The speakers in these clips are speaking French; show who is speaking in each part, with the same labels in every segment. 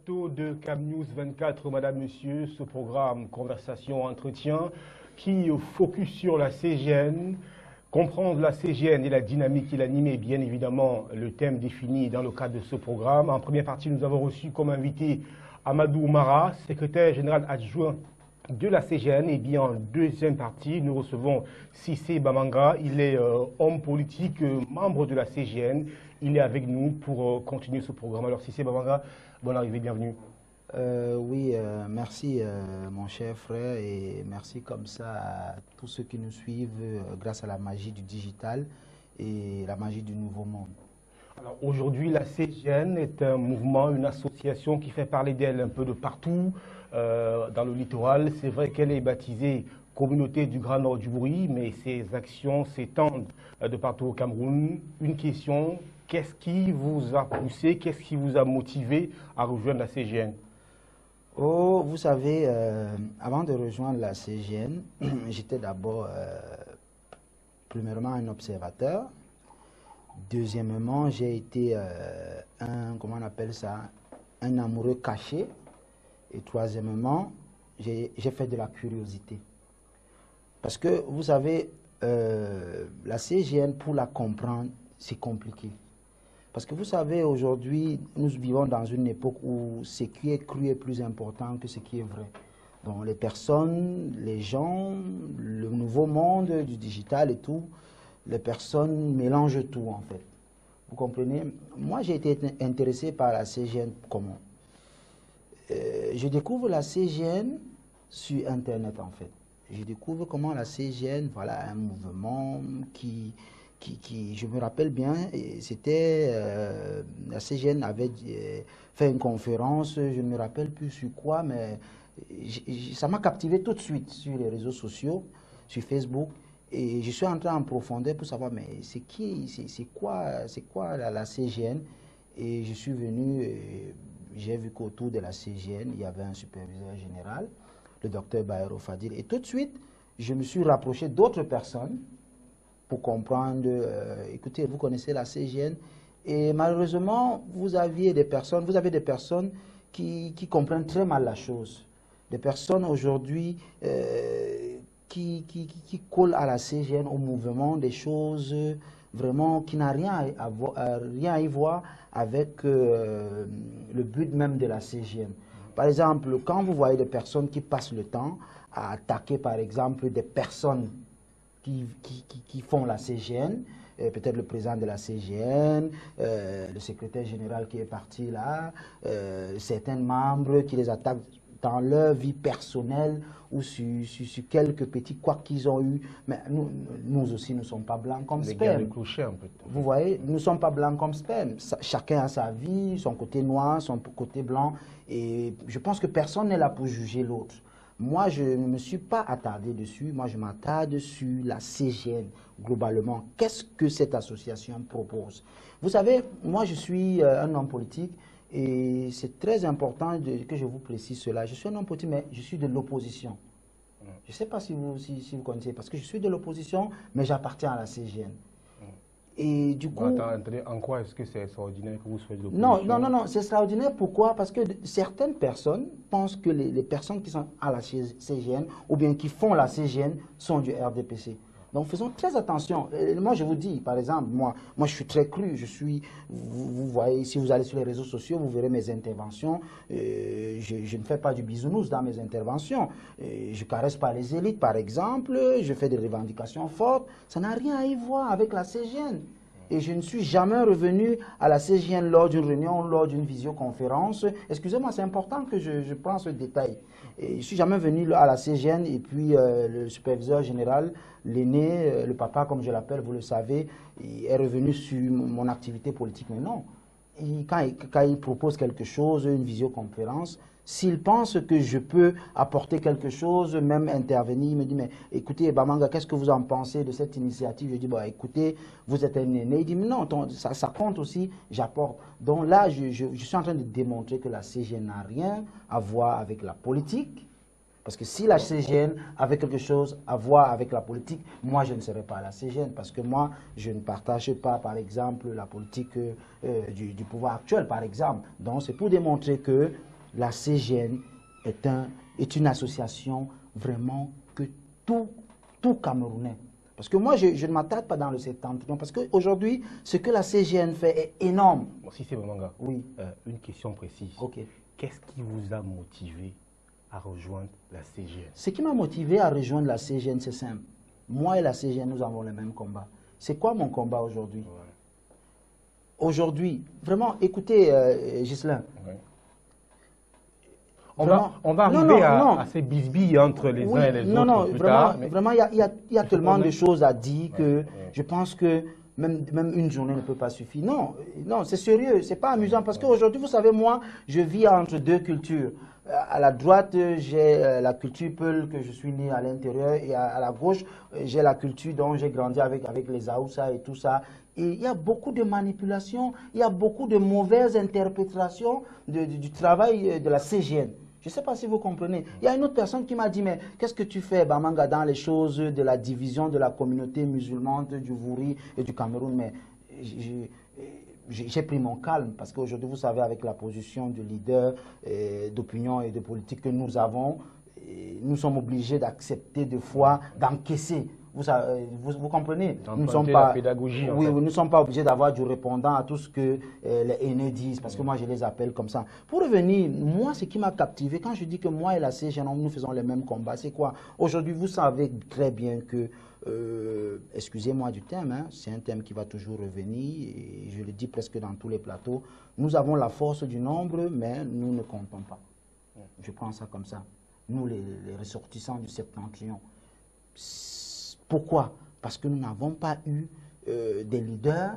Speaker 1: plateau de CamNews 24, Madame, Monsieur, ce programme Conversation Entretien qui focus sur la CGN, comprendre la CGN et la dynamique qui l'anime, bien évidemment le thème défini dans le cadre de ce programme. En première partie, nous avons reçu comme invité Amadou Mara, secrétaire général adjoint de la CGN. Et bien en deuxième partie, nous recevons Cissé Bamanga. Il est homme politique, membre de la CGN. Il est avec nous pour continuer ce programme. Alors Cissé Bamanga, bonne arrivée, bienvenue.
Speaker 2: Merci mon cher frère, et merci comme ça à tous ceux qui nous suivent grâce à la magie du digital et la magie du nouveau monde.
Speaker 1: Alors aujourd'hui, la CGN est un mouvement, une association qui fait parler d'elle un peu de partout dans le littoral. C'est vrai qu'elle est baptisée Communauté du Grand Nord du Bruit, mais ses actions s'étendent de partout au Cameroun. Une question, qu'est-ce qui vous a poussé, qu'est-ce qui vous a motivé à rejoindre la CGN?
Speaker 2: Oh, vous savez, avant de rejoindre la CGN, j'étais d'abord, premièrement, un observateur. Deuxièmement, j'ai été comment on appelle ça, un amoureux caché. Et troisièmement, j'ai fait de la curiosité. Parce que, vous savez, la CGN, pour la comprendre, c'est compliqué. Parce que vous savez, aujourd'hui, nous vivons dans une époque où ce qui est cru est plus important que ce qui est vrai. Donc les personnes, les gens, le nouveau monde du digital et tout, les personnes mélangent tout en fait. Vous comprenez? Moi, j'ai été intéressé par la CGN comment? Je découvre la CGN sur Internet en fait. Je découvre comment la CGN, voilà, un mouvement qui je me rappelle bien, c'était, la CGN avait fait une conférence, je ne me rappelle plus sur quoi, mais ça m'a captivé tout de suite sur les réseaux sociaux, sur Facebook, et je suis entré en profondeur pour savoir, mais c'est quoi la CGN, et je suis venu, j'ai vu qu'autour de la CGN, il y avait un superviseur général, le docteur Baero Fadil, et tout de suite, je me suis rapproché d'autres personnes, pour comprendre, écoutez, vous connaissez la CGN, et malheureusement, vous avez des personnes qui comprennent très mal la chose. Des personnes aujourd'hui qui collent à la CGN, au mouvement, des choses vraiment qui n'ont rien à y voir avec le but même de la CGN. Par exemple, quand vous voyez des personnes qui passent le temps à attaquer, par exemple, des personnes qui font la CGN, peut-être le président de la CGN, le secrétaire général qui est parti là, certains membres qui les attaquent dans leur vie personnelle ou sur quelques petits couacs qu'ils ont eu. Mais nous aussi, nous ne sommes pas blancs comme sperme. Vous voyez, nous ne sommes pas blancs comme sperme. Chacun a sa vie, son côté noir, son côté blanc. Et je pense que personne n'est là pour juger l'autre. Moi, je ne me suis pas attardé dessus. Moi, je m'attarde sur la CGN, globalement. Qu'est-ce que cette association propose? Vous savez, moi, je suis un homme politique et c'est très important que je vous précise cela. Je suis un homme politique, mais je suis de l'opposition. Je ne sais pas si vous connaissez, parce que je suis de l'opposition, mais j'appartiens à la CGN. Et du coup...
Speaker 1: Attendez, en quoi est-ce que c'est extraordinaire que vous soyez de l'opposition?
Speaker 2: Non, c'est extraordinaire. Pourquoi? Parce que certaines personnes pensent que les personnes qui sont à la CGN ou bien qui font la CGN sont du RDPC. Donc faisons très attention. Moi je vous dis, par exemple, moi je suis très cru, vous voyez, si vous allez sur les réseaux sociaux, vous verrez mes interventions. Je ne fais pas du bisounours dans mes interventions. Je caresse pas les élites, par exemple, je fais des revendications fortes. Ça n'a rien à y voir avec la CGN. Et je ne suis jamais revenu à la CGN lors d'une réunion, lors d'une visioconférence. Excusez-moi, c'est important que je prenne ce détail. Et je ne suis jamais venu à la CGN et puis le superviseur général, l'aîné, le papa comme je l'appelle, vous le savez, il est revenu sur mon activité politique. Mais non, quand il propose quelque chose, une visioconférence, s'il pense que je peux apporter quelque chose, même intervenir, il me dit, mais écoutez, Bamanga, qu'est-ce que vous en pensez de cette initiative? Je dis, bah, écoutez, vous êtes un aîné. Il dit, mais non, ça compte aussi, j'apporte. Donc là, je suis en train de démontrer que la CGN n'a rien à voir avec la politique. Parce que si la CGN avait quelque chose à voir avec la politique, moi je ne serais pas à la CGN. Parce que moi, je ne partage pas, par exemple, la politique du pouvoir actuel, par exemple. Donc c'est pour démontrer que la CGN est une association vraiment que tout Camerounais. Parce que moi, je ne m'attarde pas dans le septentrion, parce qu'aujourd'hui, ce que la CGN fait est énorme.
Speaker 1: Bon, si c'est Bamanga,
Speaker 2: oui.
Speaker 1: Une question précise.
Speaker 2: Ok.
Speaker 1: Qu'est-ce qui vous a motivé à rejoindre la CGN?
Speaker 2: Ce qui m'a motivé à rejoindre la CGN, c'est simple. Moi et la CGN, nous avons le même combat. C'est quoi mon combat aujourd'hui? Aujourd'hui, vraiment, écoutez, Ghislain.
Speaker 1: On va arriver à ces bisbilles entre les uns et les autres plus tard.
Speaker 2: Vraiment, il y a tellement de choses à dire que je pense que même une journée ne peut pas suffire. Non, c'est sérieux, c'est pas amusant. Parce qu'aujourd'hui, vous savez, moi, je vis entre deux cultures. À la droite, j'ai la culture Peul que je suis né à l'intérieur, et à la gauche, j'ai la culture dont j'ai grandi avec les Aoussa et tout ça. Et il y a beaucoup de manipulations, il y a beaucoup de mauvaises interprétations du travail de la CGN. Je ne sais pas si vous comprenez. Il y a une autre personne qui m'a dit, mais qu'est-ce que tu fais, Bamanga, dans les choses de la division de la communauté musulmane, du Vouri et du Cameroun? Mais j'ai pris mon calme, parce qu'aujourd'hui, vous savez, avec la position du leader d'opinion et de politique que nous avons, nous sommes obligés d'accepter des fois, d'encaisser. Vous comprenez? Nous ne sommes pas,
Speaker 1: pédagogie,
Speaker 2: oui, nous ne sommes pas obligés d'avoir du répondant à tout ce que les aînés disent, parce que moi je les appelle comme ça. Pour revenir, moi ce qui m'a captivé, quand je dis que moi et la CGN, nous faisons les mêmes combats, c'est quoi? Aujourd'hui, vous savez très bien que, excusez-moi du thème, hein, c'est un thème qui va toujours revenir, et je le dis presque dans tous les plateaux, nous avons la force du nombre, mais nous ne comptons pas. Je prends ça comme ça. Nous, les ressortissants du septentrion. Pourquoi? Parce que nous n'avons pas eu des leaders,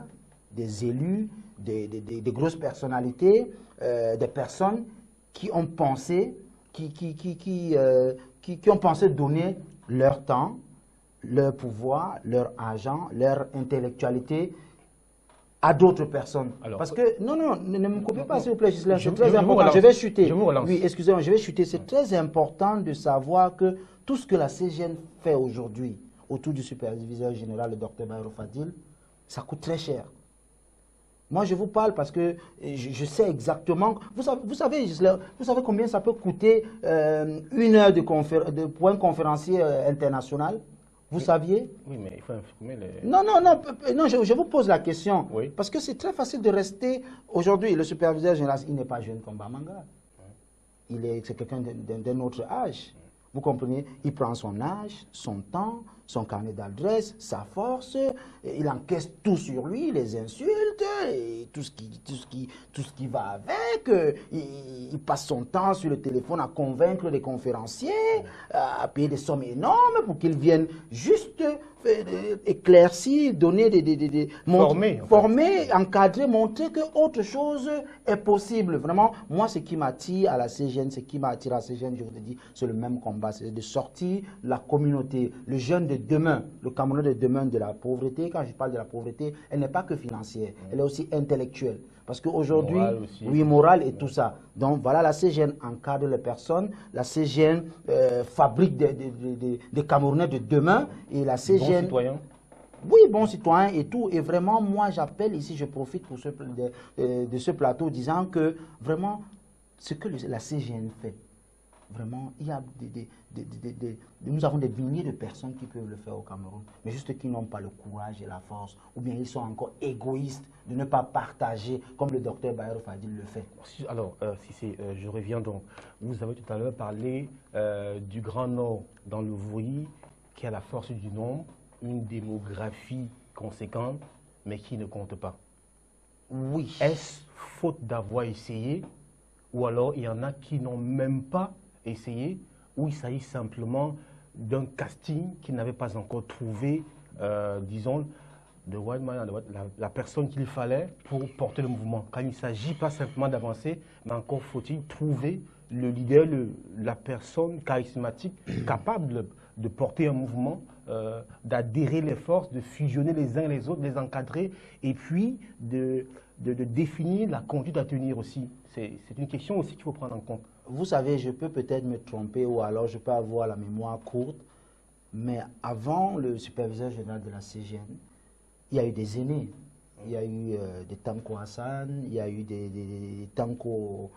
Speaker 2: des élus, des grosses personnalités, des personnes qui ont pensé, qui ont pensé donner leur temps, leur pouvoir, leur argent, leur intellectualité à d'autres personnes.
Speaker 1: Alors,
Speaker 2: parce que, non, ne me coupez pas, s'il vous plaît, Ghislain, c'est très important. Je vais chuter.
Speaker 1: Je vous relance.
Speaker 2: Oui, excusez-moi, je vais chuter. C'est très important de savoir que tout ce que la CGN fait aujourd'hui autour du superviseur général, le Dr Bayrou Fadil, ça coûte très cher. Moi, je vous parle parce que je sais exactement. Vous savez, Ghislain, vous savez combien ça peut coûter une heure pour un conférencier international? Vous saviez?
Speaker 1: Oui, mais il faut informer les...
Speaker 2: Non, je vous pose la question.
Speaker 1: Oui.
Speaker 2: Parce que c'est très facile de rester... Aujourd'hui, le superviseur général, il n'est pas jeune comme Bamanga. C'est quelqu'un d'un autre âge. Vous comprenez? Il prend son âge, son temps, son carnet d'adresse, sa force, il encaisse tout sur lui, les insultes, et tout ce qui va avec. Il passe son temps sur le téléphone à convaincre les conférenciers, à payer des sommes énormes pour qu'ils viennent juste éclaircir, donner former, encadrer, montrer que autre chose est possible. Vraiment, moi, ce qui m'attire à la CGN, ce qui m'attire à la CGN, je vous ai dit, c'est le même combat, c'est de sortir la communauté, le jeune de demain, le Camerounais de demain de la pauvreté. Quand je parle de la pauvreté, elle n'est pas que financière, elle est aussi intellectuelle. Parce qu'aujourd'hui, oui, morale et tout ça. Donc voilà, la CGN encadre les personnes, la CGN fabrique des Camerounais de demain, et la CGN...
Speaker 1: Bons citoyens.
Speaker 2: Oui, bons citoyens et tout. Et vraiment, moi, j'appelle ici, je profite pour de ce plateau, disant que vraiment, ce que la CGN fait, vraiment, il y a nous avons des milliers de personnes qui peuvent le faire au Cameroun, mais juste qui n'ont pas le courage et la force, ou bien ils sont encore égoïstes de ne pas partager, comme le docteur Bayrou Fadil le fait.
Speaker 1: Alors, je reviens donc. Vous avez tout à l'heure parlé du Grand Nord dans le Vouri, qui a la force du nombre, une démographie conséquente, mais qui ne compte pas.
Speaker 2: Oui.
Speaker 1: Est-ce faute d'avoir essayé, ou alors il y en a qui n'ont même pas essayé, ou il s'agit simplement d'un casting qui n'avait pas encore trouvé, disons, la personne qu'il fallait pour porter le mouvement. Quand il ne s'agit pas simplement d'avancer, mais encore faut-il trouver le leader, la personne charismatique capable de porter un mouvement, d'adhérer les forces, de fusionner les uns et les autres, de les encadrer, et puis de définir la conduite à tenir aussi. C'est une question aussi qu'il faut prendre en compte.
Speaker 2: Vous savez, je peux peut-être me tromper, ou alors je peux avoir la mémoire courte, mais avant le superviseur général de la CGN, il y a eu des aînés. Il y a eu des Tanko Hassan, il y a eu des Tanko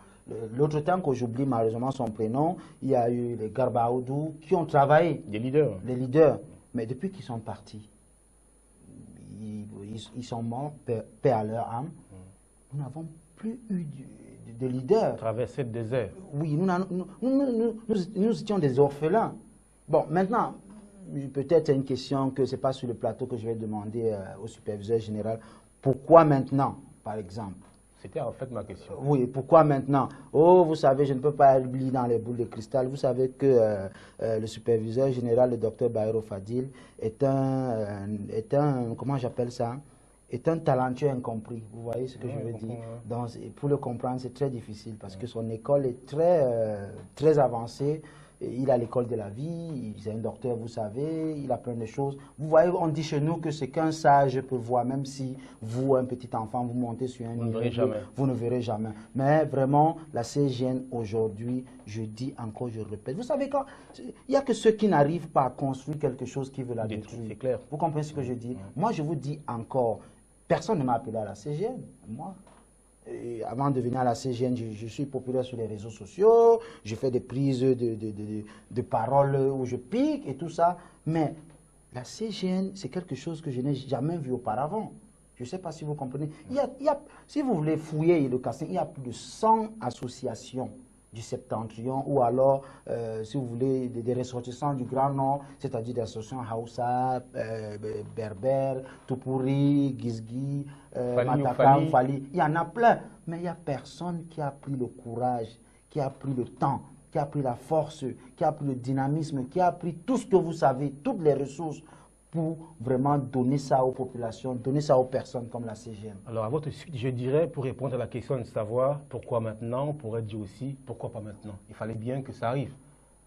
Speaker 2: l'autre temps que j'oublie malheureusement son prénom, il y a eu les Garbaoudou qui ont travaillé.
Speaker 1: Des leaders.
Speaker 2: Les leaders. Mais depuis qu'ils sont partis, ils sont morts, paix à leur âme. Nous n'avons plus eu de leaders.
Speaker 1: Traverser le désert.
Speaker 2: Oui, nous étions des orphelins. Bon, maintenant, peut-être c'est une question que ce n'est pas sur le plateau que je vais demander au superviseur général. Pourquoi maintenant, par exemple?
Speaker 1: C'était en fait ma question.
Speaker 2: Oui, pourquoi maintenant? Oh, vous savez, je ne peux pas lire dans les boules de cristal. Vous savez que le superviseur général, le docteur Bayrou Fadil, est un comment j'appelle ça? Est un talentueux incompris. Vous voyez ce que je veux dire? Donc, pour le comprendre, c'est très difficile parce que son école est très avancée. Il a l'école de la vie, il est un docteur, vous savez, il a plein de choses. Vous voyez, on dit chez nous que c'est qu'un sage peut voir, même si vous, un petit enfant, vous montez sur un niveau, vous ne verrez jamais. Mais vraiment, la CGN aujourd'hui, je dis encore, je répète, vous savez quand, il n'y a que ceux qui n'arrivent pas à construire quelque chose qui veulent la détruire.
Speaker 1: C'est clair.
Speaker 2: Vous comprenez ce que je dis? Moi, je vous dis encore, personne ne m'a appelé à la CGN, moi. Et avant de venir à la CGN, je suis populaire sur les réseaux sociaux, je fais des prises de parole où je pique et tout ça. Mais la CGN, c'est quelque chose que je n'ai jamais vu auparavant. Je ne sais pas si vous comprenez. Si vous voulez fouiller le casting, il y a plus de 100 associations du Septentrion ou alors, si vous voulez, des ressortissants du Grand Nord, c'est-à-dire des associations Hausa, Berbère, Tupuri, Gizgi, Matakam, Fali. Il y en a plein, mais il n'y a personne qui a pris le courage, qui a pris le temps, qui a pris la force, qui a pris le dynamisme, qui a pris tout ce que vous savez, toutes les ressources pour vraiment donner ça aux populations, donner ça aux personnes comme la CGN.
Speaker 1: Alors, à votre suite, je dirais, pour répondre à la question de savoir pourquoi maintenant, on pourrait dire aussi pourquoi pas maintenant. Il fallait bien que ça arrive.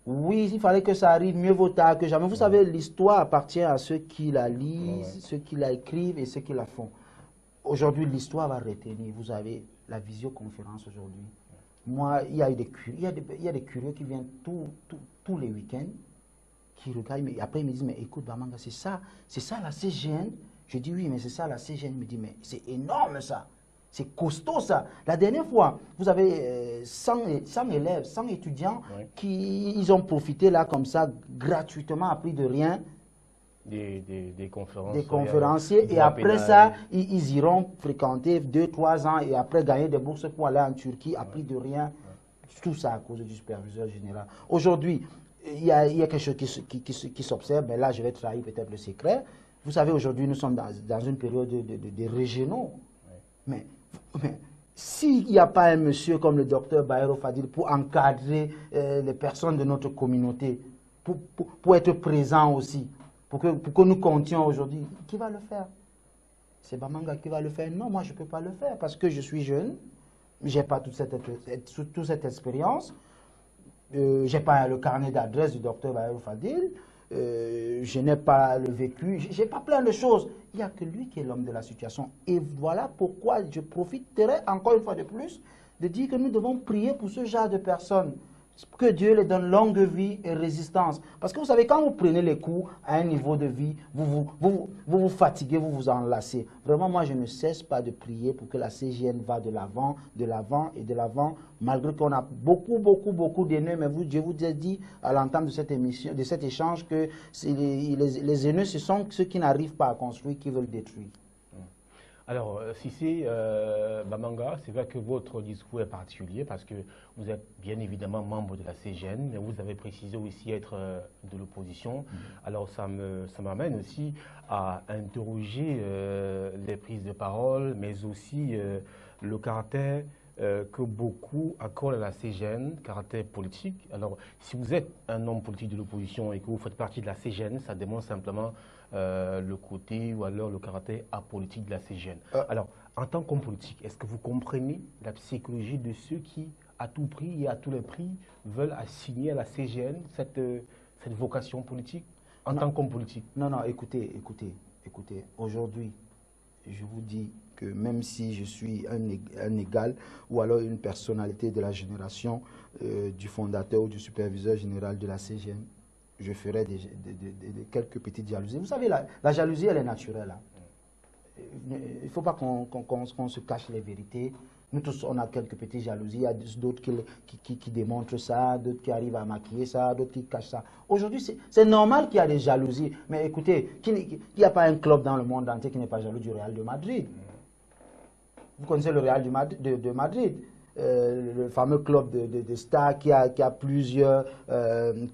Speaker 2: Oui, il fallait que ça arrive, mieux vaut tard que jamais. Vous savez, l'histoire appartient à ceux qui la lisent, ceux qui la écrivent et ceux qui la font. Aujourd'hui, l'histoire va retenir. Vous avez la visioconférence aujourd'hui. Moi, il y a des curieux qui viennent tous les week-ends, qui regardent, mais après ils me disent, mais écoute Bamanga, c'est ça la CGN? Je dis oui, mais c'est ça la CGN. Il me dit, mais c'est énorme ça, c'est costaud ça. La dernière fois, vous avez 100 élèves, 100 étudiants qui ils ont profité là comme ça, gratuitement, à prix de rien.
Speaker 1: Des
Speaker 2: conférenciers, et après ça, ils iront fréquenter 2-3 ans et après gagner des bourses pour aller en Turquie à prix de rien. Tout ça à cause du superviseur général. Aujourd'hui, il y a quelque chose qui s'observe, mais là je vais trahir peut-être le secret. Vous savez, aujourd'hui nous sommes dans une période de régionaux. Mais s'il n'y a pas un monsieur comme le docteur Bayrou Fadil pour encadrer les personnes de notre communauté, pour être présent aussi, pour que nous comptions aujourd'hui, qui va le faire? C'est Bamanga qui va le faire? Non, moi je ne peux pas le faire parce que je suis jeune, je n'ai pas toute cette expérience. Je n'ai pas le carnet d'adresse du docteur Bayrou Fadil, je n'ai pas le vécu, je n'ai pas plein de choses. Il n'y a que lui qui est l'homme de la situation. Et voilà pourquoi je profiterai encore une fois de plus de dire que nous devons prier pour ce genre de personnes. Que Dieu les donne longue vie et résistance. Parce que vous savez, quand vous prenez les coups à un niveau de vie, vous fatiguez, vous vous enlacez. Vraiment, moi, je ne cesse pas de prier pour que la CGN va de l'avant et de l'avant, malgré qu'on a beaucoup d'ennemis. Mais je vous ai dit à l'entame de cette émission, de cet échange, que les ennemis, ce sont ceux qui n'arrivent pas à construire, qui veulent détruire.
Speaker 1: Alors, Cissé Bamanga, c'est vrai que votre discours est particulier parce que vous êtes bien évidemment membre de la CGN, mais vous avez précisé aussi être de l'opposition. Alors, ça m'amène aussi à interroger les prises de parole, mais aussi le caractère que beaucoup accordent à la CGN, caractère politique. Alors, si vous êtes un homme politique de l'opposition et que vous faites partie de la CGN, ça démontre simplement le côté ou alors le caractère apolitique de la CGN. Alors, en tant qu'homme politique, est-ce que vous comprenez la psychologie de ceux qui, à tout prix et à tous les prix, veulent assigner à la CGN cette vocation politique en tant qu'homme politique?
Speaker 2: Non, écoutez. Aujourd'hui, je vous dis que même si je suis un égal ou alors une personnalité de la génération du fondateur ou du superviseur général de la CGN, je ferai quelques petites jalousies. Vous savez, la jalousie, elle est naturelle. Hein. Il ne faut pas qu'on se cache les vérités. Nous tous, on a quelques petites jalousies. Il y a d'autres qui démontrent ça, d'autres qui arrivent à maquiller ça, d'autres qui cachent ça. Aujourd'hui, c'est normal qu'il y a des jalousies. Mais écoutez, il n'y a pas un club dans le monde entier qui n'est pas jaloux du Real de Madrid. Vous connaissez le Real de Madrid, le fameux club de stars qui a plusieurs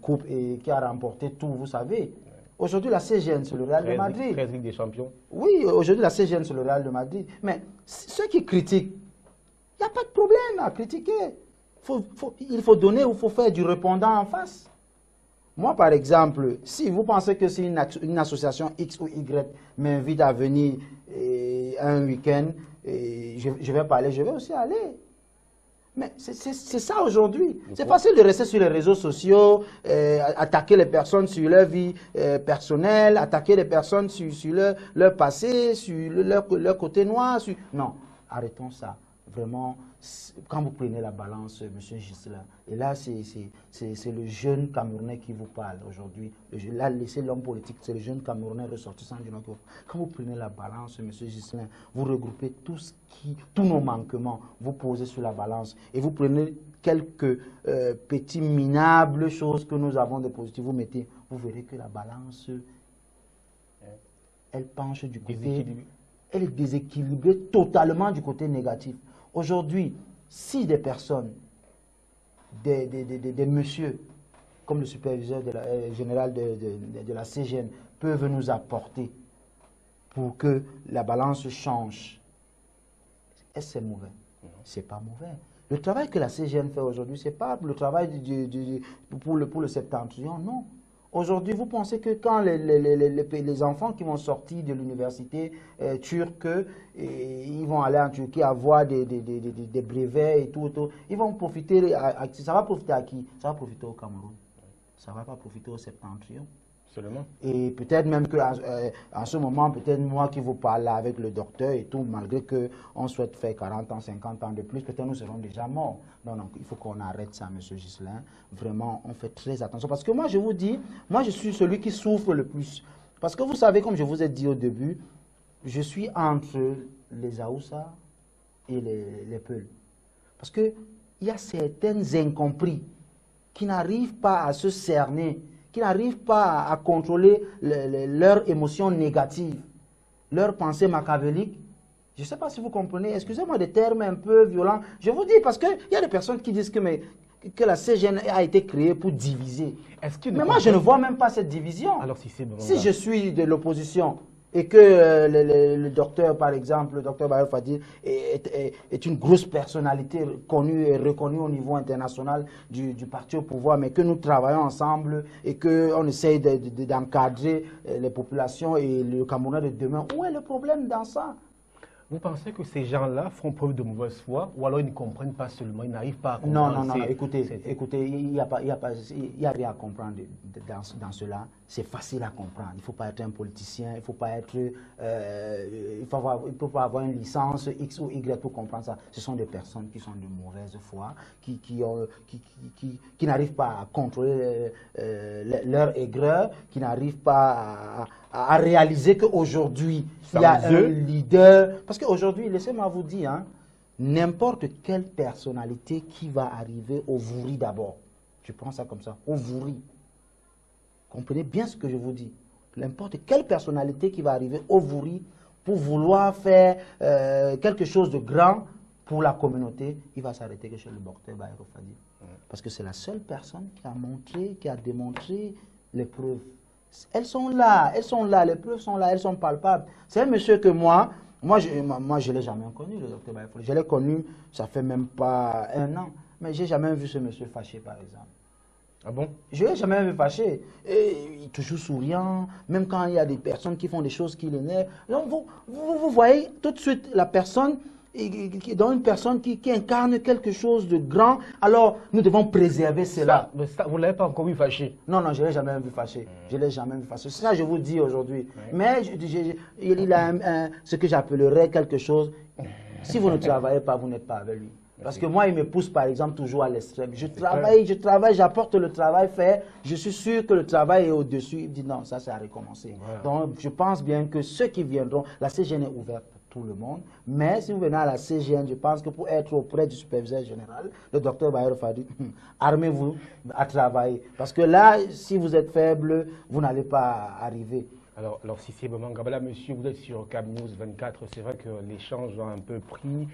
Speaker 2: coupes et qui a remporté tout, vous savez. Aujourd'hui, la CGN, c'est le Real de Madrid.
Speaker 1: 13 Ligues des Champions.
Speaker 2: Oui, aujourd'hui, la CGN, c'est le Real de Madrid. Mais ceux qui critiquent, il n'y a pas de problème à critiquer. Il faut donner ou il faut faire du répondant en face. Moi, par exemple, si vous pensez que si une association X ou Y m'invite à venir un week-end, je vais pas aller, je vais aussi aller. Mais c'est ça aujourd'hui. C'est facile de rester sur les réseaux sociaux, attaquer les personnes sur leur vie personnelle, attaquer les personnes sur leur passé, sur leur côté noir. Non, arrêtons ça. Vraiment, quand vous prenez la balance, M. Ghislain, et là, c'est le jeune Camerounais qui vous parle aujourd'hui. Là, laissez l'homme politique, c'est le jeune Camerounais ressortissant du Nord. Quand vous prenez la balance, M. Ghislain, vous regroupez tous nos manquements, vous posez sur la balance, et vous prenez quelques petits minables choses que nous avons de positifs, vous mettez, vous verrez que la balance, elle penche du côté... Elle est déséquilibrée totalement du côté négatif. Aujourd'hui, si des personnes, des messieurs, comme le superviseur général de la CGN, peuvent nous apporter pour que la balance change, est-ce que c'est mauvais? Ce n'est pas mauvais. Le travail que la CGN fait aujourd'hui, ce n'est pas le travail pour le septentrion, non. Aujourd'hui, vous pensez que quand les enfants qui vont sortir de l'université turque, ils vont aller en Turquie avoir des brevets et tout, ils vont profiter, ça va profiter à qui? Ça va profiter au Cameroun. Ça ne va pas profiter au septentrion.
Speaker 1: Seulement.
Speaker 2: Et peut-être même qu'en ce moment, peut-être moi qui vous parle là avec le docteur et tout, malgré qu'on souhaite faire 40 ans, 50 ans de plus, peut-être nous serons déjà morts. Non, non, il faut qu'on arrête ça, M. Ghislain. Vraiment, on fait très attention. Parce que moi, je vous dis, moi, je suis celui qui souffre le plus. Parce que vous savez, comme je vous ai dit au début, je suis entre les Aoussa et les Peuls. Parce qu'il y a certains incompris qui n'arrivent pas à se cerner, qui n'arrivent pas à contrôler leurs émotions négatives, leurs pensées machiavéliques. Je ne sais pas si vous comprenez, excusez-moi des termes un peu violents. Je vous dis parce qu'il y a des personnes qui disent que la CGN a été créée pour diviser. Mais moi, je ne vois même pas cette division.
Speaker 1: Alors, si
Speaker 2: je suis de l'opposition et que le docteur, par exemple, le docteur Bayo Fadil est une grosse personnalité connue et reconnue au niveau international du parti au pouvoir, mais que nous travaillons ensemble et qu'on essaye d'encadrer les populations et le Camerounais de demain, où est le problème dans ça?
Speaker 1: Vous pensez que ces gens-là font preuve de mauvaise foi ou alors ils ne comprennent pas seulement, ils n'arrivent pas à comprendre?
Speaker 2: Non, écoutez, il n'y a rien à comprendre dans cela. C'est facile à comprendre. Il ne faut pas être un politicien, il ne faut pas être, il faut pas avoir une licence X ou Y pour comprendre ça. Ce sont des personnes qui sont de mauvaise foi, qui n'arrivent pas à contrôler leur aigreur, qui n'arrivent pas à réaliser qu'aujourd'hui, il y a un leader. Parce qu'aujourd'hui, laissez-moi vous dire, hein, n'importe quelle personnalité qui va arriver au Vouri d'abord, je prends ça comme ça, au Vouri. Comprenez bien ce que je vous dis. N'importe quelle personnalité qui va arriver au Vouri pour vouloir faire quelque chose de grand pour la communauté, il va s'arrêter que chez le docteur Bayo Fadil. Parce que c'est la seule personne qui a montré, qui a démontré les preuves. Elles sont là, les preuves sont là, elles sont palpables. C'est un monsieur que moi je ne l'ai jamais connu, le docteur Bayo Fadil. Je l'ai connu, ça fait même pas 1 an. Mais je n'ai jamais vu ce monsieur fâché, par exemple.
Speaker 1: Ah bon?
Speaker 2: Je ne l'ai jamais vu fâché. Et il est toujours souriant, même quand il y a des personnes qui font des choses qui l'énervent. Donc vous voyez tout de suite la personne, dans une personne qui incarne quelque chose de grand, alors nous devons préserver cela.
Speaker 1: Vous ne l'avez pas encore vu fâché?
Speaker 2: Non, je ne l'ai jamais vu fâché. Je ne l'ai jamais vu fâché. C'est ça que je vous dis aujourd'hui. Mais il a ce que j'appellerais quelque chose. Si vous ne travaillez pas, vous n'êtes pas avec lui. Parce que moi, il me pousse, par exemple, toujours à l'extrême. Je travaille, j'apporte le travail fait. Je suis sûr que le travail est au-dessus. Il dit non, ça, c'est à recommencer. Voilà. Donc, je pense bien que ceux qui viendront, la CGN est ouverte pour tout le monde. Mais si vous venez à la CGN, je pense que pour être auprès du superviseur général, le docteur Bayero Fadi, armez-vous à travailler. Parce que là, si vous êtes faible, vous n'allez pas arriver.
Speaker 1: Alors si c'est Bamangabala, monsieur, vous êtes sur Cab News 24, c'est vrai que l'échange a un peu pris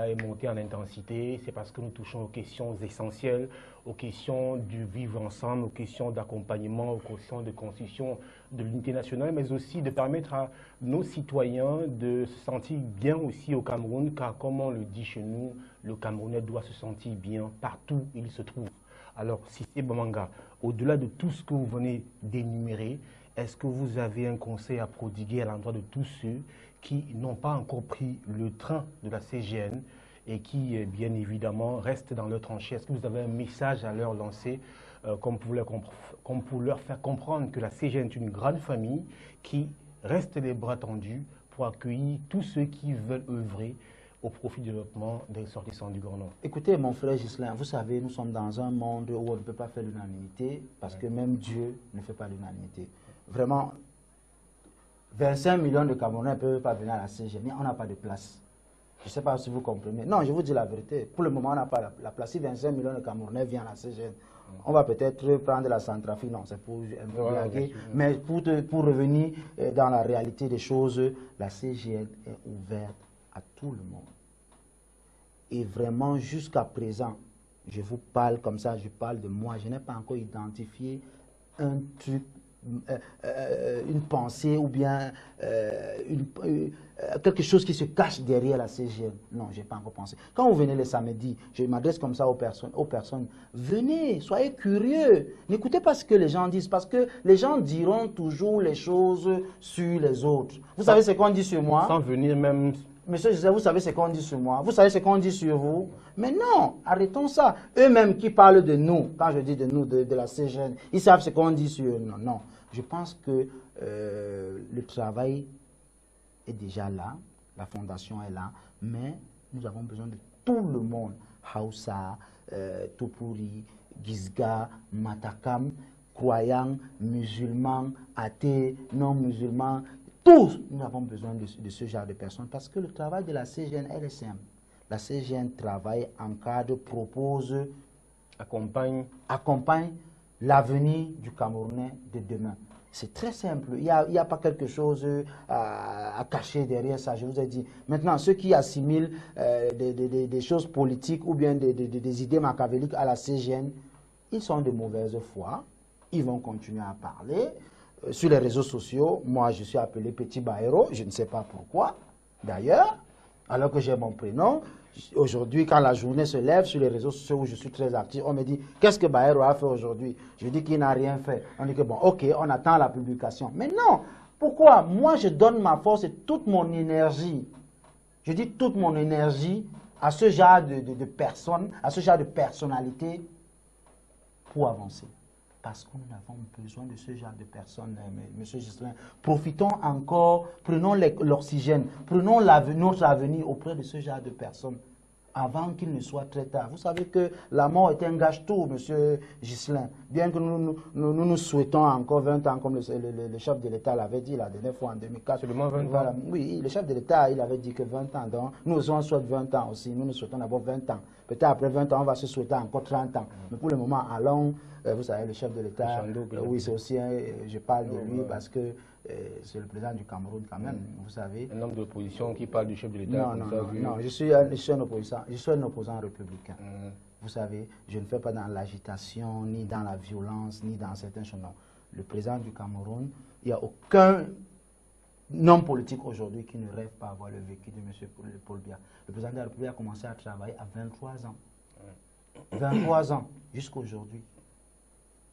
Speaker 1: et monté en intensité. C'est parce que nous touchons aux questions essentielles, aux questions du vivre ensemble, aux questions d'accompagnement, aux questions de constitution de l'unité nationale, mais aussi de permettre à nos citoyens de se sentir bien aussi au Cameroun, car comme on le dit chez nous, le Camerounais doit se sentir bien partout où il se trouve. Alors, si c'est Bamanga, au-delà de tout ce que vous venez d'énumérer, est-ce que vous avez un conseil à prodiguer à l'endroit de tous ceux qui n'ont pas encore pris le train de la CGN et qui, bien évidemment, restent dans leur tranchée? Est-ce que vous avez un message à leur lancer comme pour leur faire comprendre que la CGN est une grande famille qui reste les bras tendus pour accueillir tous ceux qui veulent œuvrer au profit du développement des ressortissants du Grand Nord?
Speaker 2: Écoutez, mon frère Ghislain, vous savez, nous sommes dans un monde où on ne peut pas faire l'unanimité parce que même Dieu ne fait pas l'unanimité. Vraiment, 25 millions de Camerounais ne peuvent pas venir à la CGN. On n'a pas de place. Je ne sais pas si vous comprenez. Non, je vous dis la vérité. Pour le moment, on n'a pas la place. Si 25 millions de Camerounais viennent à la CGN, on va peut-être prendre la Centrafrique. Non, c'est pour un peu blaguer. Mais pour revenir dans la réalité des choses, la CGN est ouverte à tout le monde. Et vraiment, jusqu'à présent, je vous parle comme ça, je parle de moi. Je n'ai pas encore identifié un truc, une pensée ou bien quelque chose qui se cache derrière la CGN. Non, je n'ai pas encore pensé. Quand vous venez le samedi, je m'adresse comme ça aux personnes. Venez, soyez curieux. N'écoutez pas ce que les gens disent, parce que les gens diront toujours les choses sur les autres. Vous savez ce qu'on dit sur moi?
Speaker 1: Sans venir même...
Speaker 2: Monsieur Joseph, vous savez ce qu'on dit sur moi? Vous savez ce qu'on dit sur vous? Mais non, arrêtons ça. Eux-mêmes qui parlent de nous, quand je dis de nous, de la CGN, ils savent ce qu'on dit sur eux. Non, non. Je pense que le travail est déjà là, la fondation est là, mais nous avons besoin de tout le monde. Hausa, Topuri, Gizga, Matakam, croyants, musulmans, athées, non-musulmans. Tous, nous avons besoin de ce genre de personnes parce que le travail de la CGN, elle est simple. La CGN travaille, encadre, propose, accompagne l'avenir du Camerounais de demain. C'est très simple. Il n'y a pas quelque chose à cacher derrière ça. Je vous ai dit. Maintenant, ceux qui assimilent des choses politiques ou bien des idées machiavéliques à la CGN, ils sont de mauvaise foi. Ils vont continuer à parler. Sur les réseaux sociaux, moi je suis appelé Petit Bayero, je ne sais pas pourquoi, d'ailleurs, alors que j'ai mon prénom. Aujourd'hui, quand la journée se lève sur les réseaux sociaux où je suis très actif, on me dit, qu'est-ce que Bayero a fait aujourd'hui? Je dis qu'il n'a rien fait. On dit que bon, ok, on attend la publication. Mais non, pourquoi? Moi je donne ma force et toute mon énergie, je dis toute mon énergie à ce genre de personnes, à ce genre de personnalités pour avancer. Parce que nous avons besoin de ce genre de personnes, Monsieur Ghislain. Profitons encore, prenons l'oxygène, prenons notre avenir auprès de ce genre de personnes avant qu'il ne soit très tard. Vous savez que la mort est un gâche-tout, Monsieur Ghislain. Bien que nous souhaitons encore 20 ans, comme le chef de l'État l'avait dit la dernière fois en 2004.
Speaker 1: Seulement 20 ans.
Speaker 2: Voilà. Oui, le chef de l'État, il avait dit que 20 ans. Donc, nous on souhaite 20 ans aussi. Nous souhaitons d'abord 20 ans. Peut-être après 20 ans, on va se souhaiter encore 30 ans. Mais pour le moment, allons. Vous savez, le chef de l'État, oui, c'est aussi, je parle de lui parce que c'est le président du Cameroun quand même, vous savez.
Speaker 1: Un homme d'opposition qui parle du chef de l'État.
Speaker 2: Non, je suis un opposant républicain. Vous savez, je ne fais pas dans l'agitation, ni dans la violence, ni dans certaines choses. Non. Le président du Cameroun, il n'y a aucun homme politique aujourd'hui qui ne rêve pas avoir le vécu de M. Paul Biya. Le président de la République a commencé à travailler à 23 ans. 23 ans, jusqu'à aujourd'hui.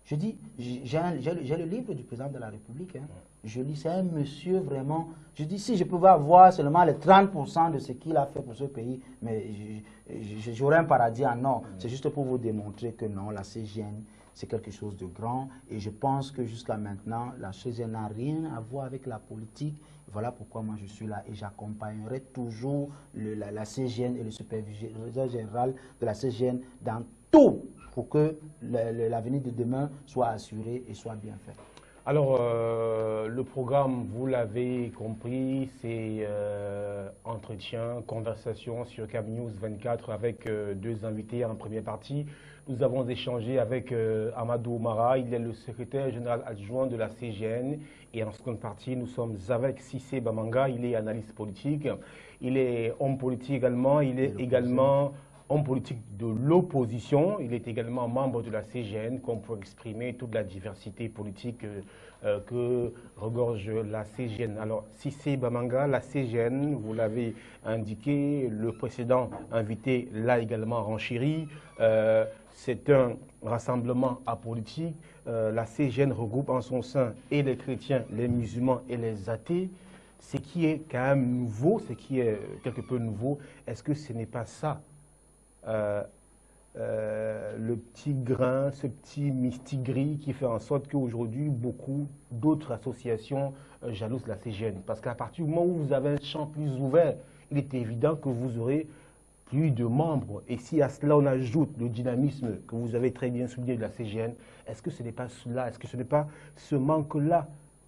Speaker 2: Je dis, j'ai le livre du président de la République. Hein. Je lis, c'est un monsieur vraiment. Je dis, si je pouvais avoir seulement les 30% de ce qu'il a fait pour ce pays, mais j'aurais un paradis en or. C'est juste pour vous démontrer que non, la CGN, c'est quelque chose de grand. Et je pense que jusqu'à maintenant, la CGN n'a rien à voir avec la politique. Voilà pourquoi moi je suis là et j'accompagnerai toujours la CGN et le superviseur général de la CGN dans tout pour que l'avenir de demain soit assuré et soit bien fait.
Speaker 1: Alors, le programme, vous l'avez compris, c'est entretien, conversation sur CAMnews 24 avec deux invités en première partie. Nous avons échangé avec Amadou Mara, il est le secrétaire général adjoint de la CGN. Et en seconde partie, nous sommes avec Cissé Bamanga, il est analyste politique, il est homme politique également, il est également homme politique de l'opposition, il est également membre de la CGN, comme pour exprimer toute la diversité politique que regorge la CGN. Alors, Cissé Bamanga, la CGN, vous l'avez indiqué, le précédent invité l'a également renchéri. C'est un rassemblement apolitique. La CGN regroupe en son sein et les chrétiens, les musulmans et les athées. Ce qui est quand même nouveau, ce qui est quelque peu nouveau, est-ce que ce n'est pas ça le petit grain, ce petit mistigris qui fait en sorte qu'aujourd'hui, beaucoup d'autres associations jalousent la CGN? Parce qu'à partir du moment où vous avez un champ plus ouvert, il est évident que vous aurez plus de membres. Et si à cela on ajoute le dynamisme que vous avez très bien souligné de la CGN, est-ce que ce n'est pas cela, est-ce que ce n'est pas ce manque-là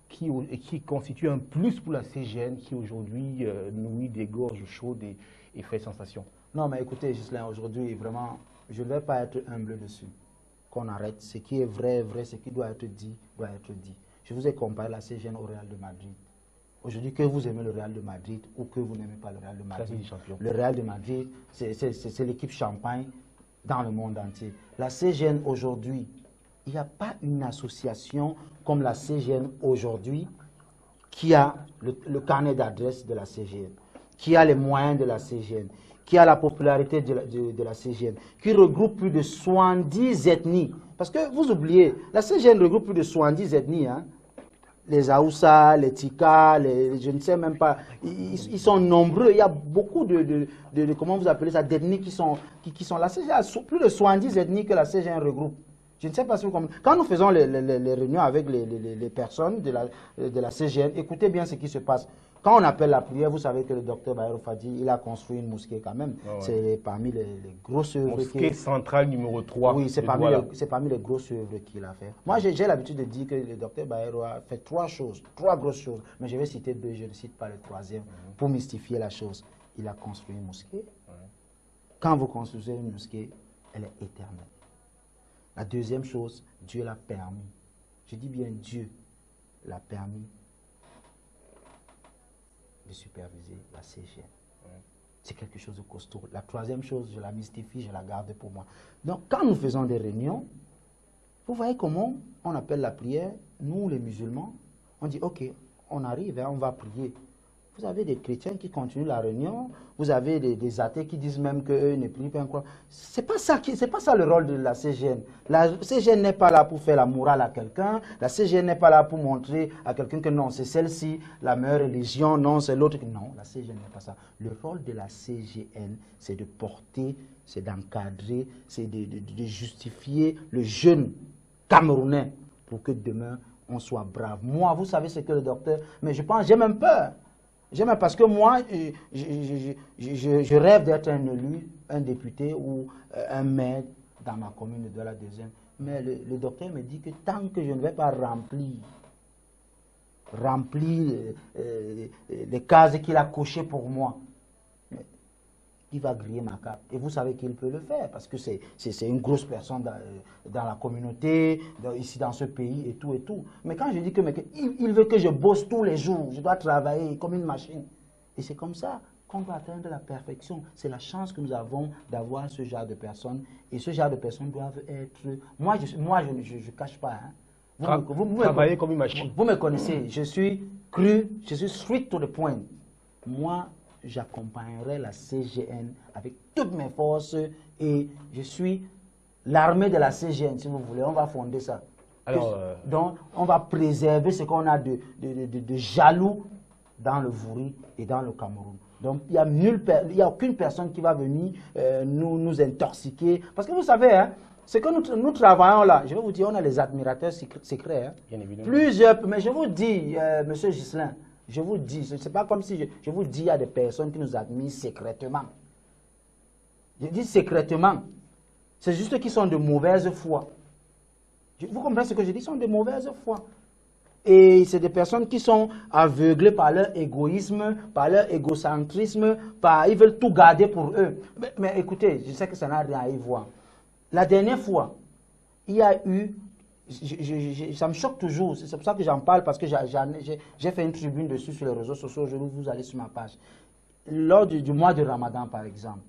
Speaker 1: qui constitue un plus pour la CGN qui aujourd'hui nourrit des gorges chaudes et fait sensation?
Speaker 2: Non, mais écoutez, Ghislain, aujourd'hui, vraiment, je ne vais pas être humble dessus. Qu'on arrête. Ce qui est vrai, vrai. Ce qui doit être dit, doit être dit. Je vous ai comparé la CGN au Real de Madrid. Aujourd'hui, que vous aimez le Real de Madrid ou que vous n'aimez pas le Real de Madrid, le Real de Madrid, c'est l'équipe champagne dans le monde entier. La CGN aujourd'hui, il n'y a pas une association comme la CGN aujourd'hui qui a le carnet d'adresse de la CGN, qui a les moyens de la CGN, qui a la popularité de la CGN, qui regroupe plus de 70 ethnies. Parce que vous oubliez, la CGN regroupe plus de 70 ethnies. Hein. Les Aoussa, les Tika, je ne sais même pas, ils sont nombreux. Il y a beaucoup comment vous appelez ça, d'ethnies qui sont la CGN a plus de 70 ethnies que la CGN regroupe. Je ne sais pas si vous comprenez. Quand nous faisons les réunions avec les personnes de la CGN, écoutez bien ce qui se passe. Quand on appelle la prière, vous savez que le docteur Bayero Fadi, il a construit une mosquée quand même. Oh ouais. C'est parmi les grosses œuvres.
Speaker 1: Mosquée centrale numéro 3.
Speaker 2: Oui, c'est parmi les grosses œuvres qu'il a fait. Moi, j'ai l'habitude de dire que le docteur Bayero a fait trois grosses choses. Mais je vais citer deux, je ne cite pas le troisième, pour mystifier la chose. Il a construit une mosquée. Quand vous construisez une mosquée, elle est éternelle. La deuxième chose, Dieu l'a permis. Je dis bien Dieu l'a permis de superviser la CGN. C'est quelque chose de costaud. La troisième chose, je la mystifie, je la garde pour moi. Donc, quand nous faisons des réunions, vous voyez comment on appelle la prière, nous les musulmans, on dit, ok, on arrive, hein, on va prier. Vous avez des chrétiens qui continuent la réunion, vous avez des athées qui disent même qu'eux ne prient pas encore. C'est pas ça le rôle de la CGN. La CGN n'est pas là pour faire la morale à quelqu'un, la CGN n'est pas là pour montrer à quelqu'un que non, c'est celle-ci, la meilleure religion, non, c'est l'autre. Non, la CGN n'est pas ça. Le rôle de la CGN, c'est de porter, c'est d'encadrer, c'est de justifier le jeune Camerounais pour que demain, on soit brave. Moi, vous savez ce que le docteur... Mais je pense, j'ai même peur. Parce que moi, je rêve d'être un élu, un député ou un maire dans ma commune de la deuxième. Mais le docteur me dit que tant que je ne vais pas remplir les cases qu'il a cochées pour moi, il va griller ma carte. Et vous savez qu'il peut le faire parce que c'est une grosse personne dans la communauté, ici dans ce pays et tout et tout. Mais quand je dis il veut que je bosse tous les jours, je dois travailler comme une machine. Et c'est comme ça qu'on va atteindre la perfection. C'est la chance que nous avons d'avoir ce genre de personnes. Et ce genre de personnes doivent être... Moi, je ne cache pas. Hein. Vous
Speaker 1: travailler comme une machine.
Speaker 2: Vous me connaissez, je suis cru, je suis straight to the point. Moi, j'accompagnerai la CGN avec toutes mes forces et je suis l'armée de la CGN, si vous voulez. On va fonder ça. Alors, donc, on va préserver ce qu'on a de jaloux dans le Vouri et dans le Cameroun. Donc, il n'y a aucune personne qui va venir nous intoxiquer. Parce que vous savez, hein, ce que nous travaillons là, je vais vous dire, on a les admirateurs secrets. Hein.
Speaker 1: Bien évidemment.
Speaker 2: Plusieurs, mais je vous dis, monsieur Ghislain, je vous dis, ce n'est pas comme si je vous dis, il y a des personnes qui nous admirent secrètement. Je dis secrètement. C'est juste qu'ils sont de mauvaise foi. Vous comprenez ce que je dis? Ils sont de mauvaise foi. Et c'est des personnes qui sont aveuglées par leur égoïsme, par leur égocentrisme, ils veulent tout garder pour eux. Mais écoutez, je sais que ça n'a rien à y voir. La dernière fois, il y a eu, ça me choque toujours, c'est pour ça que j'en parle, parce que j'ai fait une tribune dessus sur les réseaux sociaux, aujourd'hui vous allez sur ma page. Lors du mois de Ramadan, par exemple,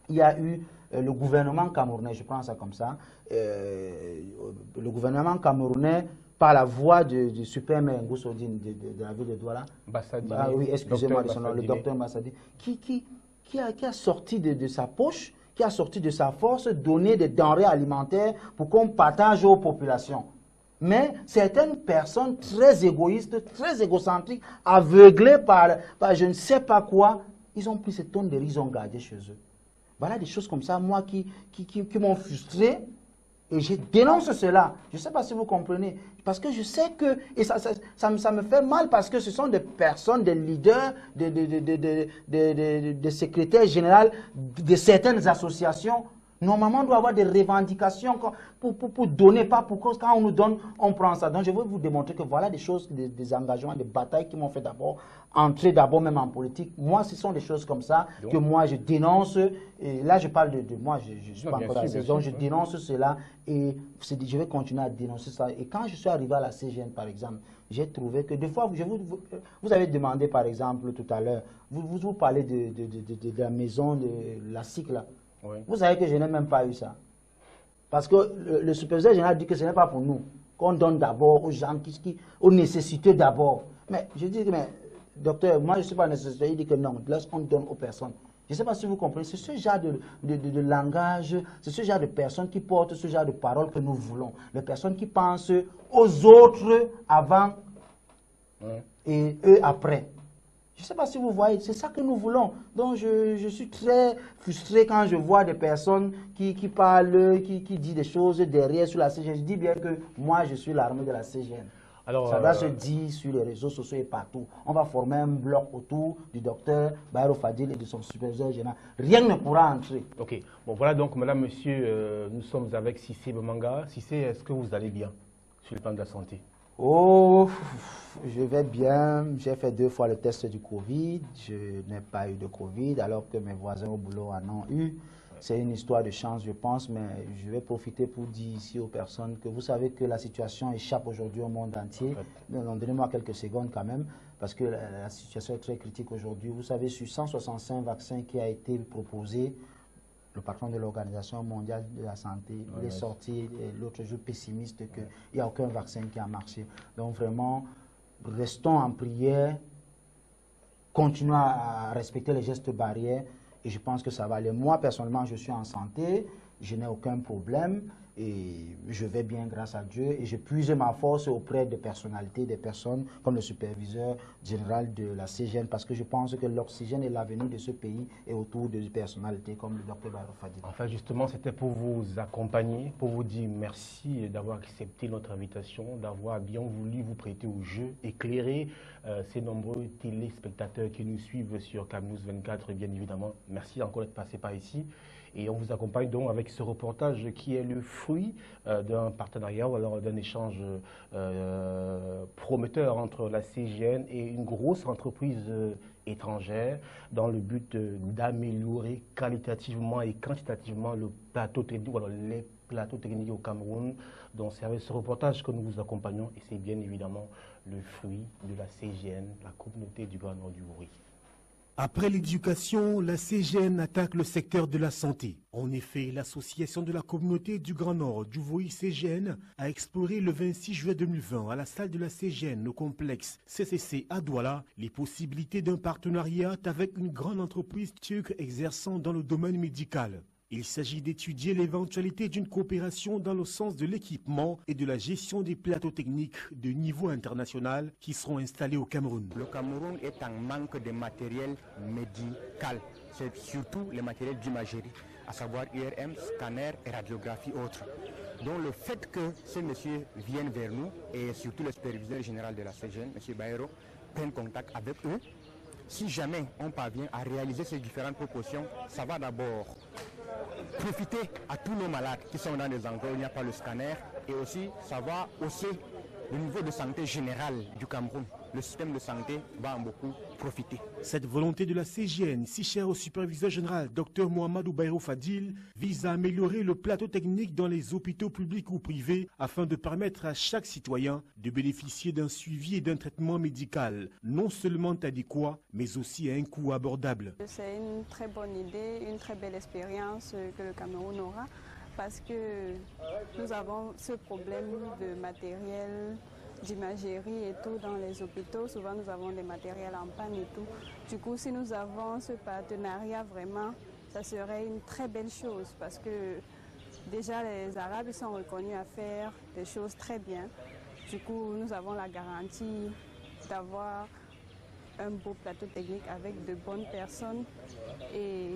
Speaker 2: il y a eu le gouvernement camerounais, je prends ça comme ça, le gouvernement camerounais, par la voix du suprême Ngousodine de la ville de Douala, oui, excusez-moi, le docteur Bassadi, qui a sorti de sa poche, qui a sorti de sa force, donné des denrées alimentaires pour qu'on partage aux populations. Mais certaines personnes très égoïstes, très égocentriques, aveuglées par je ne sais pas quoi, ils ont pris ces tonnes de riz, ils ont gardé chez eux. Voilà des choses comme ça, moi, qui m'ont frustré. Et je dénonce cela. Je ne sais pas si vous comprenez. Parce que je sais que, et ça me fait mal parce que ce sont des personnes, des leaders, des secrétaires généraux de certaines associations. Normalement, on doit avoir des revendications pour donner, pas pour cause. Quand on nous donne, on prend ça. Donc, je veux vous démontrer que voilà des choses, des engagements, des batailles qui m'ont fait entrer même en politique. Moi, ce sont des choses comme ça que moi, je dénonce. Et là, je parle de moi, je ne suis pas encore à la saison. Je dénonce cela et je vais continuer à dénoncer ça. Et quand je suis arrivé à la CGN, par exemple, j'ai trouvé que des fois, vous avez demandé, par exemple, tout à l'heure, vous parlez de la maison, de la SIC, là. Oui. Vous savez que je n'ai même pas eu ça. Parce que le superviseur général dit que ce n'est pas pour nous. Qu'on donne d'abord aux gens, aux nécessiteux d'abord. Mais je dis, mais docteur, moi je ne suis pas nécessiteux. Il dit que non, on donne aux personnes. Je ne sais pas si vous comprenez. C'est ce genre de langage, c'est ce genre de personnes qui portent ce genre de paroles que nous voulons. Les personnes qui pensent aux autres avant et eux après. Je ne sais pas si vous voyez, c'est ça que nous voulons. Donc je suis très frustré quand je vois des personnes qui parlent, qui disent des choses derrière sur la CGN. Je dis bien que moi je suis l'armée de la CGN. Alors, ça doit se dire sur les réseaux sociaux et partout. On va former un bloc autour du docteur Bayrou Fadil et de son superviseur général. Rien ne pourra entrer.
Speaker 1: Ok. Bon voilà donc madame, monsieur, nous sommes avec Cissé Bemanga. Cissé, est-ce que vous allez bien sur le plan de la santé?
Speaker 2: Oh, je vais bien. J'ai fait 2 fois le test du Covid. Je n'ai pas eu de Covid alors que mes voisins au boulot en ont eu. C'est une histoire de chance, je pense, mais je vais profiter pour dire ici aux personnes que vous savez que la situation échappe aujourd'hui au monde entier. Donnez-moi quelques secondes quand même, parce que la situation est très critique aujourd'hui. Vous savez, sur 165 vaccins qui a été proposé, le patron de l'Organisation mondiale de la santé, il est sorti l'autre jour pessimiste qu'il n'y a aucun vaccin qui a marché. Donc vraiment, restons en prière, continuons à respecter les gestes barrières et je pense que ça va aller. Moi, personnellement, je suis en santé, je n'ai aucun problème et je vais bien grâce à Dieu et je puise ma force auprès des personnalités, des personnes comme le superviseur général de la CGN parce que je pense que l'oxygène et l'avenir de ce pays est autour de personnalités comme le docteur Bayrou Fadil.
Speaker 1: Enfin, justement, c'était pour vous accompagner, pour vous dire merci d'avoir accepté notre invitation, d'avoir bien voulu vous prêter au jeu, éclairer ces nombreux téléspectateurs qui nous suivent sur CamNews 24, bien évidemment. Merci encore d'être passé par ici. Et on vous accompagne donc avec ce reportage qui est le fruit d'un partenariat ou alors d'un échange prometteur entre la CGN et une grosse entreprise étrangère dans le but d'améliorer qualitativement et quantitativement le plateau technique, ou alors les plateaux techniques au Cameroun. Donc c'est avec ce reportage que nous vous accompagnons et c'est bien évidemment le fruit de la CGN, la communauté du Grand Nord du Wouri.
Speaker 3: Après l'éducation, la CGN attaque le secteur de la santé. En effet, l'association de la communauté du Grand Nord du Wouri CGN a exploré le 26 juillet 2020 à la salle de la CGN au complexe CCC à Douala les possibilités d'un partenariat avec une grande entreprise turque exerçant dans le domaine médical. Il s'agit d'étudier l'éventualité d'une coopération dans le sens de l'équipement et de la gestion des plateaux techniques de niveau international qui seront installés au Cameroun.
Speaker 4: Le Cameroun est en manque de matériel médical. C'est surtout les matériels d'imagerie, à savoir IRM, scanner et radiographie autres. Donc le fait que ces messieurs viennent vers nous et surtout le superviseur général de la CGN, M. Bayrou, prennent contact avec eux. Si jamais on parvient à réaliser ces différentes propositions, ça va d'abord profiter à tous nos malades qui sont dans des endroits où il n'y a pas le scanner et aussi ça va aussi le niveau de santé général du Cameroun, le système de santé va en beaucoup profiter.
Speaker 3: Cette volonté de la CGN, si chère au superviseur général Dr Mohamedou Bayrou Fadil, vise à améliorer le plateau technique dans les hôpitaux publics ou privés afin de permettre à chaque citoyen de bénéficier d'un suivi et d'un traitement médical non seulement adéquat, mais aussi à un coût abordable.
Speaker 5: C'est une très bonne idée, une très belle expérience que le Cameroun aura, parce que nous avons ce problème de matériel, d'imagerie et tout dans les hôpitaux. Souvent, nous avons des matériels en panne et tout. Du coup, si nous avons ce partenariat, vraiment, ça serait une très belle chose, parce que déjà, les Arabes sont reconnus à faire des choses très bien. Du coup, nous avons la garantie d'avoir un beau plateau technique avec de bonnes personnes et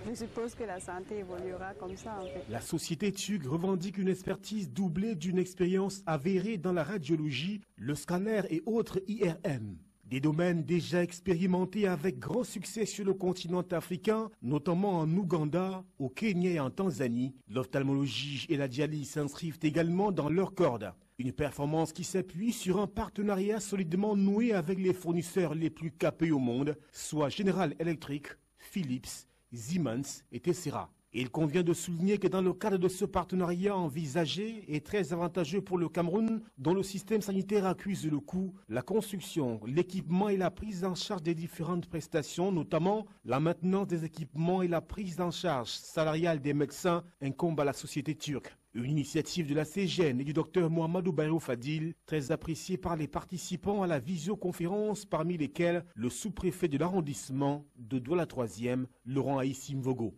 Speaker 5: je suppose que la santé évoluera comme ça en fait.
Speaker 3: La société TUG revendique une expertise doublée d'une expérience avérée dans la radiologie, le scanner et autres IRM. Des domaines déjà expérimentés avec grand succès sur le continent africain, notamment en Ouganda, au Kenya et en Tanzanie. L'ophtalmologie et la dialyse s'inscrivent également dans leur corde. Une performance qui s'appuie sur un partenariat solidement noué avec les fournisseurs les plus capés au monde, soit General Electric, Philips, Siemens et Tessera. Et il convient de souligner que dans le cadre de ce partenariat envisagé et très avantageux pour le Cameroun, dont le système sanitaire accuse le coût, la construction, l'équipement et la prise en charge des différentes prestations, notamment la maintenance des équipements et la prise en charge salariale des médecins, incombent à la société turque. Une initiative de la CGN et du docteur Mohamedou Bayrou Fadil, très appréciée par les participants à la visioconférence, parmi lesquels le sous-préfet de l'arrondissement de Douala 3e, Laurent Aïssim Vogo.